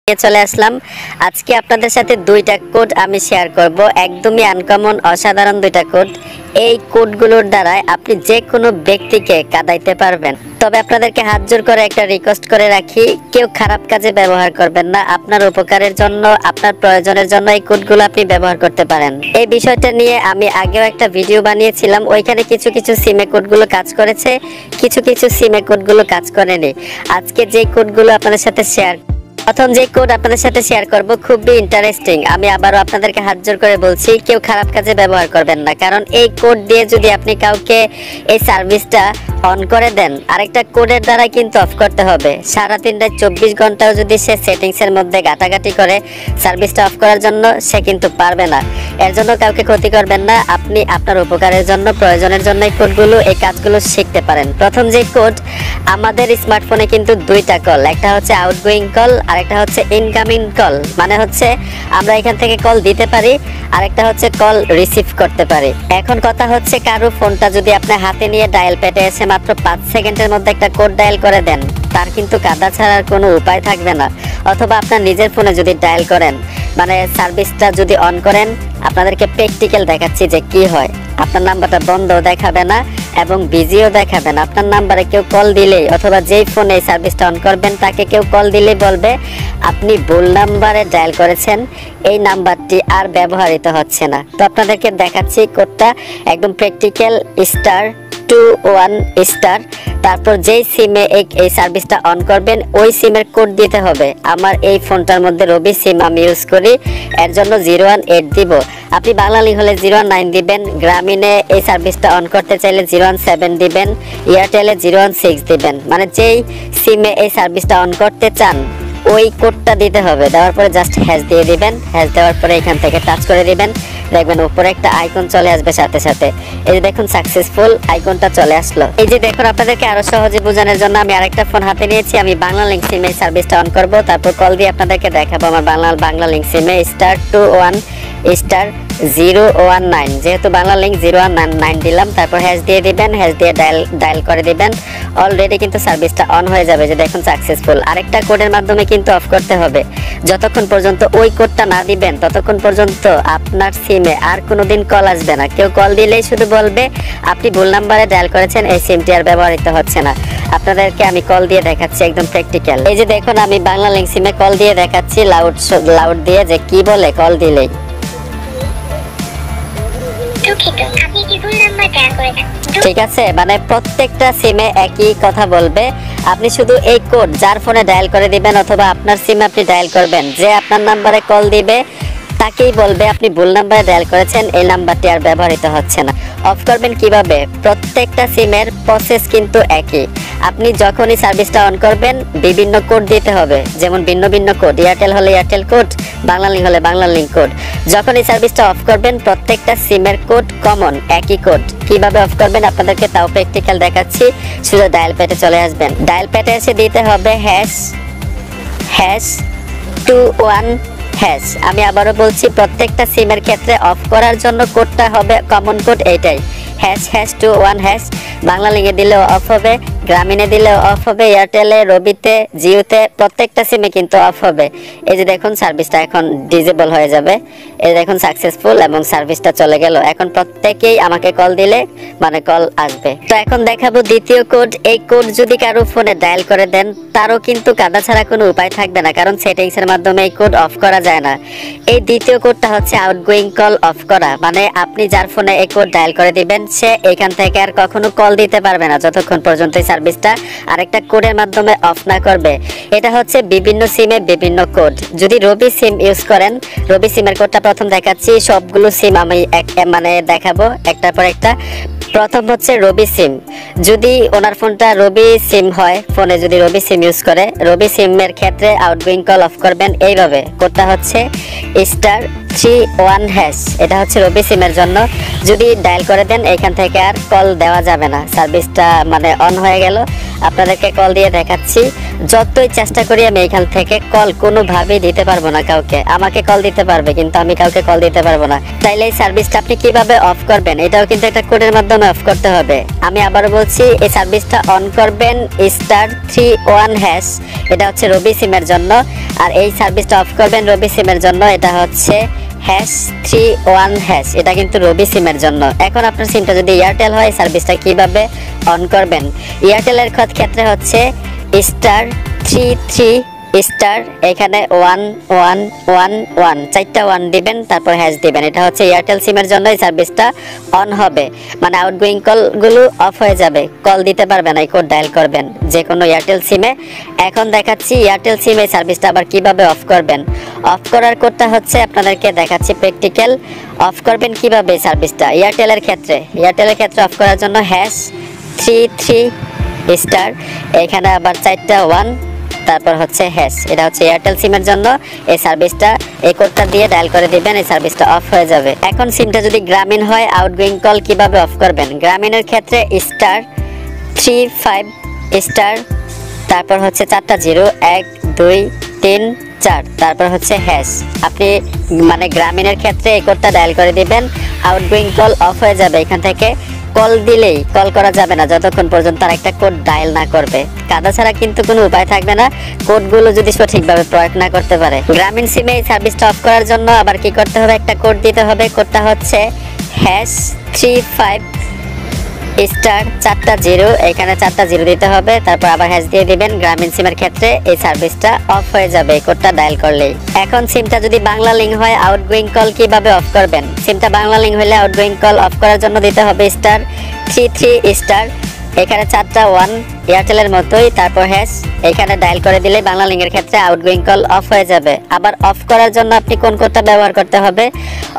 চলে আসলাম আজকে আপনাদের সাথে দুইটা কোড আমি শেয়ার করব একদমই আনকমন অসাধারণ দুইটা কোড এই কোডগুলোর দ্বারা আপনি যে কোনো ব্যক্তিকে কাঁদাইতে পারবেন তবে আপনাদেরকে হাত জোর করে একটা রিকোয়েস্ট করে রাখি কেউ খারাপ কাজে ব্যবহার করবেন না আপনার উপকারের জন্য আপনার প্রয়োজনের জন্য এই কোডগুলো আপনি ব্যবহার করতে পারেন এই বিষয়টা নিয়ে আমি আগেও একটা ভিডিও বানিয়েছিলাম ওইখানে কিছু কিছু সিমে কোডগুলো কাজ করেছে কিছু কিছু সিমে কোডগুলো কাজ করেনি আজকে যে কোডগুলো আপনাদের সাথে শেয়ার প্রথম যে কোড আপনাদের সাথে শেয়ার করব খুবই ইন্টারেস্টিং আমি আবারো আপনাদেরকে হাত জোর করে বলছি কেউ খারাপ কাজে ব্যবহার করবেন না কারণ এই কোড দিয়ে যদি আপনি কাউকে এই সার্ভিসটা অন করে দেন আরেকটা কোডের দ্বারা কিন্তু অফ করতে হবে সারা দিনটা 24 ঘন্টাও যদি সে সেটিংস এর মধ্যে গাটাগাটি করে সার্ভিসটা অফ করার জন্য সে কিন্তু পারবে না এর জন্য কাউকে ক্ষতি করবেন না আপনি আপনার উপকারের জন্য প্রয়োজনের জন্য এই কোডগুলো এই কাজগুলো শিখতে পারেন প্রথম যে কোড আমাদের স্মার্টফোনে কিন্তু দুইটা কল একটা হচ্ছে আউটগোয়িং কল আরেকটা হচ্ছে ইনকামিং কল মানে হচ্ছে আমরা এখান থেকে কল দিতে পারি আরেকটা হচ্ছে কল রিসিভ করতে পারি এখন কথা হচ্ছে কারো ফোনটা যদি আপনি হাতে নিয়ে ডায়াল প্যাডে এসে মাত্র 5 সেকেন্ডের মধ্যে একটা কোড ডায়াল করে দেন তার কিন্তু কাদা ছাড়ার কোনো উপায় থাকবে না অথবা আপনার নিজের ফোনে যদি ডায়াল করেন মানে সার্ভিসটা যদি অন করেন আপনাদেরকে প্র্যাকটিক্যাল দেখাচ্ছি যে কি হয় আপনার নাম্বারটা বন্ধ দেখাবে না এবং বিজিও দেখাবে না আপনার নাম্বারে কেউ কল দিলেই অথবা যেই ফোনে এই সার্ভিসটা অন করবেন তাকে কেউ কল দিলেই বলবে আপনি ভুল নাম্বারে ডায়াল করেছেন এই নাম্বারটি আর ব্যবহৃত হচ্ছে না তো আপনাদেরকে দেখাচ্ছি কোডটা একদম প্র্যাকটিক্যাল *21* তারপর যেই সিমে এই সার্ভিসটা অন করবেন ওই সিমের কোড দিতে হবে আমার এই ফোনটার মধ্যে রবি সিম আমি ইউজ করি এর জন্য 018 দিব আপনি বাংলা লিংক হলে 019 দিবেন গ্রামীণে এই সার্ভিসটা অন করতে চাইলে 017 দিবেন এয়ারটেলে 016 দিবেন মানে যেই সিমে এই সার্ভিসটা অন করতে চান ওই কোডটা দিতে হবে দেওয়ার পরে জাস্ট হ্যাশ দিয়ে দিবেন হ্যাশ দেওয়ার পরে এখান থেকে টাচ করে দিবেন দেখবেন উপরে একটা আইকন চলে আসবে সাথে সাথে এই যে দেখুন সাকসেসফুল আইকনটা চলে আসলো এই যে দেখুন আপনাদেরকে আরো সহজে বোঝানোর জন্য আমি আরেকটা ফোন হাতে নিয়েছি আমি বাংলা লিংক সিমে সার্ভিসটা অন করব তারপর কল দিয়ে আপনাদেরকে দেখাবো আমার বাংলা লিংক সিমে *21*019 যেহেতু বাংলা লিংক 019 দিলাম তারপর হ্যাশ দিয়ে দিবেন হ্যাশ দিয়ে ডায়াল করে দিবেন অলরেডি কিন্তু সার্ভিসটা অন হয়ে যাবে যে দেখুন সাকসেসফুল আরেকটা কোডের মাধ্যমে কিন্তু অফ করতে হবে যতক্ষণ পর্যন্ত ওই কোডটা না দিবেন ততক্ষণ পর্যন্ত আপনার সিমে আর কোনোদিন কল আসবে না কেউ কল দিলেই শুধু বলবে আপনি ভুল নাম্বারে ডায়াল করেছেন এই সিমটি আর ব্যবহৃত হচ্ছে না আপনাদেরকে আমি কল দিয়ে দেখাচ্ছি একদম প্র্যাকটিক্যাল এই যে দেখুন আমি বাংলা লিংক সিমে কল দিয়ে দেখাচ্ছি লাউড দিয়ে যে কি বলে কল দিলেই ঠিক আছে মানে প্রত্যেকটা সিমে একই কথা বলবে আপনি শুধু এই কোড যার ফোনে ডায়াল করে দিবেন অথবা আপনার সিমে আপনি ডায়াল করবেন যে আপনার নাম্বারে কল দিবে তাকেই বলবে আপনি ভুল নাম্বারে ডায়াল করেছেন এই নাম্বারটি আর ব্যবহৃত হচ্ছে না অফ করবেন কিভাবে প্রত্যেকটা সিমের প্রসেস কিন্তু একই আপনি যখনই সার্ভিসটা অন করবেন বিভিন্ন কোড দিতে হবে যেমন ভিন্ন ভিন্ন কোড এয়ারটেল হলে এয়ারটেল কোড বাংলা লিংক হলে বাংলা লিংক কোড যখন এই সার্ভিসটা অফ করবেন প্রত্যেকটা সিমের কোড কমন একই কোড কিভাবে অফ করবেন আপনাদেরকে তাও প্র্যাকটিক্যাল দেখাচ্ছি শুধু ডায়াল প্যাডে চলে আসবেন ডায়াল প্যাডে এসে দিতে হবে #21# আমি আবারও বলছি প্রত্যেকটা সিমের ক্ষেত্রে অফ করার জন্য কোডটা হবে কমন কোড এইটাই #21# বাংলা লিংকে দিলেও অফ হবে গ্রামীণে দিলেও অফ হবে এয়ারটেলে রবিতে জিওতে প্রত্যেকটা সিমে কিন্তু অফ হবে এই যে দেখুন সার্ভিসটা এখন ডিসেবল হয়ে যাবে এই দেখুন সাকসেসফুল এবং সার্ভিসটা চলে গেল এখন প্রত্যেকেই আমাকে কল দিলে মানে কল আসবে তো এখন দেখাবো দ্বিতীয় কোড এই কোড যদি কারো ফোনে ডায়াল করে দেন তারও কিন্তু কাদা ছাড়া কোনো উপায় থাকবে না কারণ সেটিংস এর মাধ্যমে এই কোড অফ করা যায় না এই দ্বিতীয় কোডটা হচ্ছে আউটগোয়িং কল অফ করা মানে আপনি যার ফোনে এই কোড ডায়াল করে দিবেন সে এখান থেকে আর কখনো কল দিতে পারবে না যতক্ষণ পর্যন্ত এই সার্ভিসটা আরেকটা কোডের মাধ্যমে অফ না করবে এটা হচ্ছে বিভিন্ন সিমে বিভিন্ন কোড যদি রবি সিম ইউজ করেন রবি সিমের কোডটা প্রথম দেখাচ্ছি সবগুলো সিম আমি মানে দেখাবো একটার পর একটা প্রথম হচ্ছে রবি সিম যদি ওনার ফোনটা রবি সিম হয় ফোনে যদি রবি সিম ইউজ করে রবি সিমের ক্ষেত্রে আউটগোয়িং কল অফ করবেন এইভাবে কোডটা হচ্ছে #3#1#, এটা হচ্ছে রবি সিমের জন্য। যদি ডায়াল করে দেন এখান থেকে আর কল দেওয়া যাবে না, সার্ভিসটা মানে অন হয়ে গেল। আপনাদেরকে কল দিয়ে দেখাচ্ছি। যতই চেষ্টা করি আমি এখান থেকে কল কোনোভাবেই দিতে পারবো না কাউকে। আমাকে কল দিতে পারবে কিন্তু আমি কাউকে কল দিতে পারবো না। তাইলে এই সার্ভিসটা আপনি কিভাবে অফ করবেন, এটাও কিন্তু একটা কোডের মাধ্যমে অফ করতে হবে। আমি আবারও বলছি, এই সার্ভিসটা অন করবেন *3#1#, এটা হচ্ছে রবি সিমের জন্য। আর এই সার্ভিসটা অফ করবেন রবি সিমের জন্য, এটা হচ্ছে #3#1#, এটা কিন্তু রবি সিমের জন্য। এখন আপনার সিমটা যদি এয়ারটেল হয়, সার্ভিসটা কিভাবে অন করবেন? এয়ারটেলের ক্ষেত্রে হচ্ছে *33# এখানে 11111 চারটা 1 দিবেন, তারপর হ্যাশ দিবেন। এটা হচ্ছে এয়ারটেল সিমের জন্য এই সার্ভিসটা অন হবে, মানে আউটগোয়িং কলগুলো অফ হয়ে যাবে, কল দিতে পারবেন না। এই কোড ডায়াল করবেন যে কোনো এয়ারটেল সিমে। এখন দেখাচ্ছি এয়ারটেল সিমে এই সার্ভিসটা আবার কিভাবে অফ করবেন। অফ করার কোডটা হচ্ছে আপনাদেরকে দেখাচ্ছি প্র্যাকটিক্যাল। অফ করবেন কিভাবে সার্ভিসটা এয়ারটেলের ক্ষেত্রে অফ করার জন্য #33#, এখানে আবার চারটা 1, তারপর হচ্ছে হ্যাশ, এটা হচ্ছে এয়ারটেল সিমের জন্য। এই সার্ভিসটা এই কোডটা দিয়ে ডায়াল করে দিবেন, এই সার্ভিসটা অফ হয়ে যাবে। এখন সিমটা যদি গ্রামীণ হয়, আউটগোয়িং কল কিভাবে অফ করবেন? গ্রামীণের ক্ষেত্রে *35#, তারপর হচ্ছে 4টা 0, 1 2 3 4, তারপর হচ্ছে হ্যাশ। আপনি মানে গ্রামীণের ক্ষেত্রে এই কোডটা ডায়াল করে দিবেন, আউটগোয়িং কল অফ হয়ে যাবে। এখান থেকে কল দিলেই কল করা যাবে না যতক্ষণ পর্যন্ত আর একটা কোড ডায়াল না করবে। কাদা ছাড়া কিন্তু কোনো উপায় থাকবে না, কোডগুলো যদি সঠিকভাবে প্রয়োগ না করতে পারে। গ্রামীণ সিমে এই সার্ভিসটা অফ করার জন্য আবার কি করতে হবে? একটা কোড দিতে হবে। কোডটা হচ্ছে #35#, 4টা 0, এখানে 4টা 0 দিতে হবে, তারপর আবার হ্যাশ দিয়ে দিবেন। গ্রামীণ সিমের ক্ষেত্রে এই সার্ভিসটা অফ হয়ে যাবে এই কোডটা ডায়াল করলেই। এখন সিমটা যদি বাংলা লিংক হয়, আউটগোয়িং কল কিভাবে অফ করবেন? সিমটা বাংলা লিংক হলে আউটগোয়িং কল অফ করার জন্য দিতে হবে *33#, এখানে 4টা 1 এয়ারটেলের মতোই, তারপর হ্যাশ, এখানে ডায়াল করে দিলে বাংলা লিংকের ক্ষেত্রে আউটগোয়িং কল অফ হয়ে যাবে। আবার অফ করার জন্য আপনি কোন কোডটা ব্যবহার করতে হবে?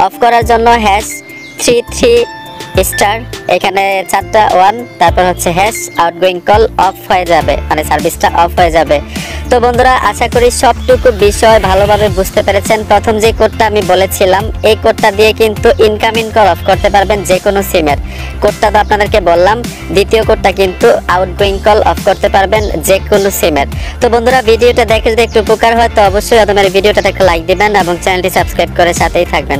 অফ করার জন্য #33#, এখানে 4টা 1, তারপর হচ্ছে হ্যাশ, আউটগোয়িং কল অফ হয়ে যাবে, মানে সার্ভিসটা অফ হয়ে যাবে। তো বন্ধুরা, আশা করি সবটুকু বিষয় ভালোভাবে বুঝতে পেরেছেন। প্রথম যে কোডটা আমি বলেছিলাম, এই কোডটা দিয়ে কিন্তু ইনকামিং কল অফ করতে পারবেন যে কোনো সিমের। কোডটা তো আপনাদেরকে বললাম। দ্বিতীয় কোডটা কিন্তু আউটগোয়িং কল অফ করতে পারবেন যে কোনো সিমের। তো বন্ধুরা, ভিডিওটা দেখে যদি একটু উপকার হয় তো অবশ্যই আপনার ভিডিওটাতে একটা লাইক দিবেন এবং চ্যানেলটি সাবস্ক্রাইব করে সাথেই থাকবেন।